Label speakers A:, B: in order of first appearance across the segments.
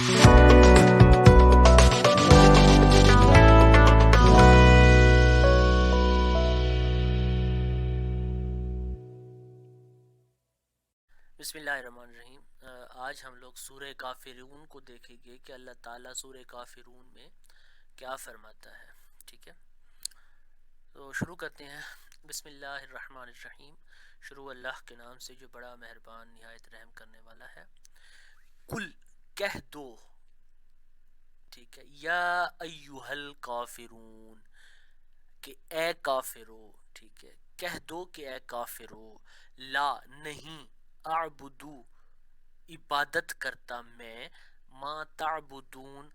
A: بسم اللہ الرحمن الرحیم۔ آج ہم لوگ سورہ کافرون کو دیکھیں گے کہ اللہ تعالیٰ سورہ کافرون میں کیا فرماتا ہے۔ ٹھیک ہے، تو شروع کرتے ہیں۔ بسم اللہ الرحمن الرحیم، شروع اللہ کے نام سے جو بڑا مہربان نہایت رحم کرنے والا ہے۔ کل کہہ دو، ٹھیک ہے، یا ایہا الکافرون، کہ اے کافرو، ٹھیک ہے، کہہ دو کہ اے کافرو، لا نہیں، اعبدو عبادت کرتا میں، ما تعبدون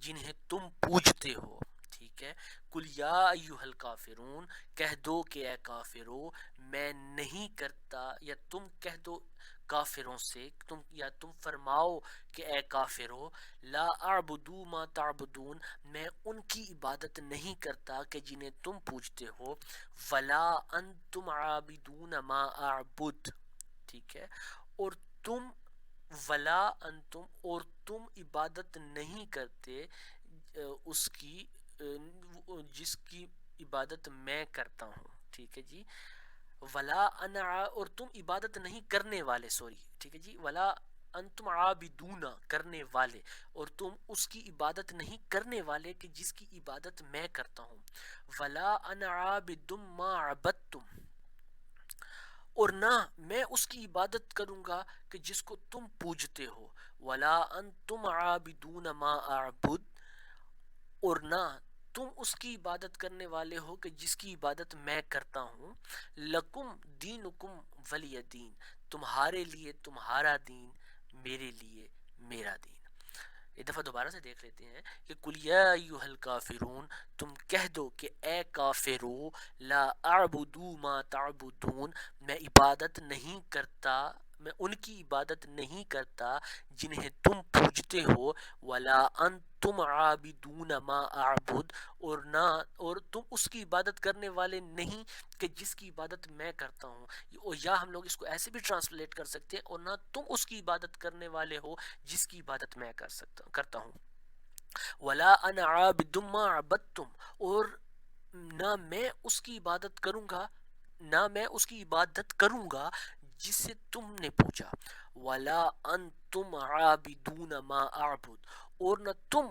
A: جنہیں تم پوجتے ہو۔ ٹھیک ہے، کل یا ایہا الکافرون، کہہ دو کہ اے کافرو، میں نہیں کرتا، یا تم کہہ دو کافروں سے، تم فرماؤ کہ اے کافرو، لا اعبدو ما تعبدون، میں ان کی عبادت نہیں کرتا کہ جنہیں تم پوجتے ہو، ولا انتم عابدون ما اعبد، ٹھیک ہے، اور تم، ولا انتم، اور تم عبادت نہیں کرتے اس کی جس کی عبادت میں کرتا ہوں۔ ٹھیک ہے جی، ولا انا، اور تم عبادت نہیں کرنے والے، سوری، ٹھیک ہے جی، ولا انتم عابدون کرنے والے، اور تم اس کی عبادت نہیں کرنے والے کہ جس کی عبادت میں کرتا ہوں، ولا انا عابد ما عبدتم، اور نہ میں اس کی عبادت کروں گا کہ جس کو تم پوجتے ہو، ولا انتم عابدون ما اعبد، اور نہ تم اس کی عبادت کرنے والے ہو کہ جس کی عبادت میں کرتا ہوں، لکم دینکم ولی دین، تمہارے لیے تمہارا دین، میرے لیے میرا دین۔ ایک دفعہ دوبارہ سے دیکھ لیتے ہیں کہ کل یا ایھا الکافرون، تم کہہ دو کہ اے کافرو، لا اعبدو ما تعبدون، میں عبادت نہیں کرتا، میں ان کی عبادت نہیں کرتا جنہیں تم پوجتے ہو، ولا انتم عابدون ما اعبد، اور نہ، اور تم اس کی عبادت کرنے والے نہیں کہ جس کی عبادت میں کرتا ہوں، اور یا ہم لوگ اس کو ایسے بھی ٹرانسلیٹ کر سکتے ہیں، اور نہ تم اس کی عبادت کرنے والے ہو جس کی عبادت میں کرتا ہوں، ولا انا عابد ما عبدتم، اور نہ میں اس کی عبادت کروں گا، نہ میں اس کی عبادت کروں گا جسے تم نے پوچھا، ولا انتم عابدون ما اعبد، اور نہ تم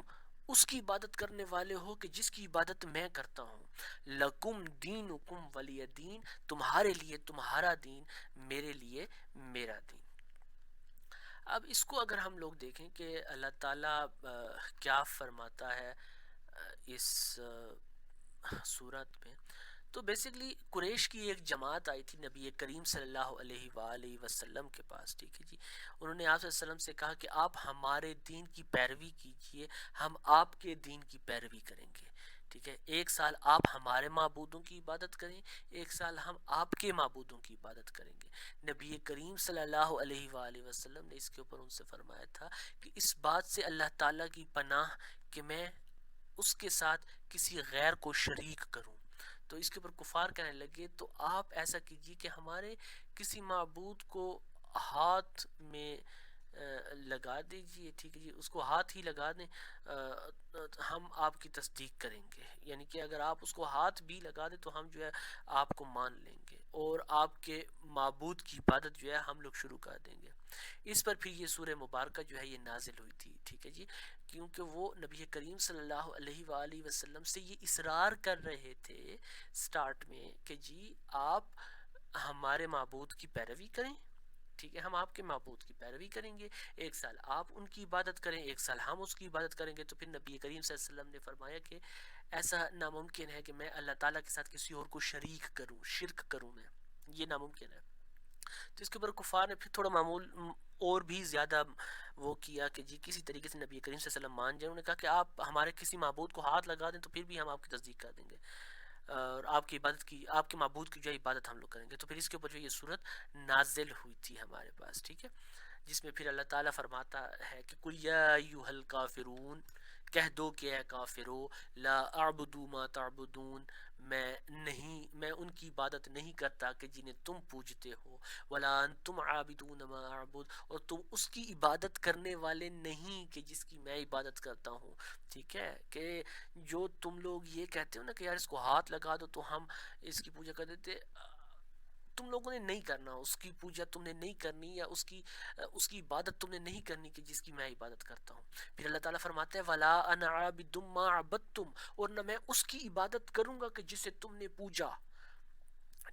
A: اس کی عبادت کرنے والے ہو کہ جس کی عبادت میں کرتا ہوں، لکم دینکم ولی دین، تمہارے لیے تمہارا دین، میرے لیے میرا دین۔ اب اس کو اگر ہم لوگ دیکھیں کہ اللہ تعالیٰ کیا فرماتا ہے اس صورت میں، تو بیسیکلی قریش کی ایک جماعت آئی تھی نبی کریم صلی اللہ علیہ وآلہ وسلم کے پاس، ٹھیک ہے جی، انہوں نے آپ صلی اللہ علیہ وسلم سے کہا کہ آپ ہمارے دین کی پیروی کیجئے، ہم آپ کے دین کی پیروی کریں گے، ٹھیک ہے، ایک سال آپ ہمارے معبودوں کی عبادت کریں، ایک سال ہم آپ کے معبودوں کی عبادت کریں گے۔ نبی کریم صلی اللہ علیہ وآلہ وسلم نے اس کے اوپر ان سے فرمایا تھا کہ اس بات سے اللہ تعالیٰ کی پناہ کہ میں اس کے ساتھ کسی غیر کو شریک کروں، تو اس کے اوپر کفار کہنے لگے تو آپ ایسا کیجئے کہ ہمارے کسی معبود کو ہاتھ میں لگا دیجئے، ٹھیک ہے جی، اس کو ہاتھ ہی لگا دیں، ہم آپ کی تصدیق کریں گے، یعنی کہ اگر آپ اس کو ہاتھ بھی لگا دیں تو ہم جو ہے آپ کو مان لیں گے، اور آپ کے معبود کی عبادت جو ہے ہم لوگ شروع کر دیں گے۔ اس پر پھر یہ سورہ مبارکہ جو ہے یہ نازل ہوئی تھی، ٹھیک ہے جی، کیونکہ وہ نبی کریم صلی اللہ علیہ وآلہ وسلم سے یہ اصرار کر رہے تھے سٹارٹ میں کہ جی آپ ہمارے معبود کی پیروی کریں، ٹھیک ہے، ہم آپ کے معبود کی پیروی کریں گے، ایک سال آپ ان کی عبادت کریں، ایک سال ہم اس کی عبادت کریں گے۔ تو پھر نبی کریم صلی اللہ علیہ وسلم نے فرمایا کہ ایسا ناممکن ہے کہ میں اللہ تعالیٰ کے ساتھ کسی اور کو شریک کروں، شرک کروں، میں یہ ناممکن ہے۔ تو اس کے اوپر کفار نے پھر تھوڑا معمول اور بھی زیادہ وہ کیا کہ جی کسی طریقے سے نبی کریم صلی اللہ علیہ وسلم مان جائیں، انہوں نے کہا کہ آپ ہمارے کسی معبود کو ہاتھ لگا دیں تو پھر بھی ہم آپ کی تصدیق کر دیں گے، اور آپ کی عبادت کی، آپ کے معبود کی جو ہے عبادت ہم لوگ کریں گے۔ تو پھر اس کے اوپر جو یہ صورت نازل ہوئی تھی ہمارے پاس، ٹھیک ہے، جس میں پھر اللہ تعالیٰ فرماتا ہے کہ قل یا ایھا الکافرون، کہہ دو کہ اے کافرو لا اعبد ما تعبدون، میں ان کی عبادت نہیں کرتا کہ جنہیں تم پوجتے ہو، ولا انتم عابدون ما اعبد، اور تم اس کی عبادت کرنے والے نہیں کہ جس کی میں عبادت کرتا ہوں. ٹھیک ہے، کہ جو تم لوگ یہ کہتے ہو نا کہ یار اس کو ہاتھ لگا دو تو ہم اس کی پوجا کر دیتے، تم لوگوں نے نہیں کرنا، اس کی پوجا تم نے نہیں کرنی، یا اس کی عبادت تم نے نہیں کرنی کہ جس کی میں عبادت کرتا ہوں. پھر اللہ تعالیٰ فرماتے ہیں وَلَا أَنَا عَابِدٌ مَا عَبَدتُّمْ، اور نہ میں اس کی عبادت کروں گا کہ جسے تم نے پوجا.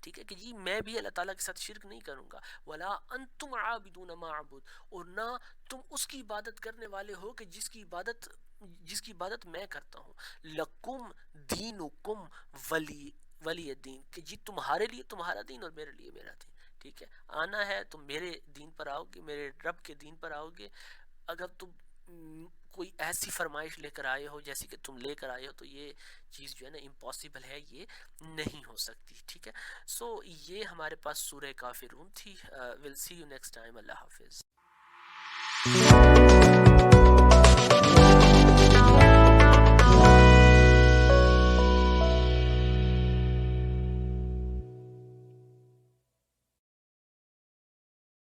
A: ٹھیک ہے کہ جی میں بھی اللہ تعالیٰ کے ساتھ شرک نہیں کروں گا. وَلَا أَنْتُمْ عَابِدُونَ مَا عَبُدْ، اور نہ تم اس کی عبادت کرنے والے ہو کہ جس کی عبادت میں کرتا ہوں. لَكُمْ دِينُكُمْ ولی دین، کہ جی تمہارے لیے تمہارا دین اور میرے لیے میرا دین. ٹھیک ہے، آنا ہے تم میرے دین پر آؤ گے، میرے رب کے دین پر آؤ گے. اگر تم کوئی ایسی فرمائش لے کر آئے ہو جیسی کہ تم لے کر آئے ہو تو یہ چیز جو ہے نا امپاسبل ہے، یہ نہیں ہو سکتی. ٹھیک ہے، سو یہ ہمارے پاس سورہ کافرون تھی. ول سی یو نیکسٹ ٹائم. اللہ حافظ.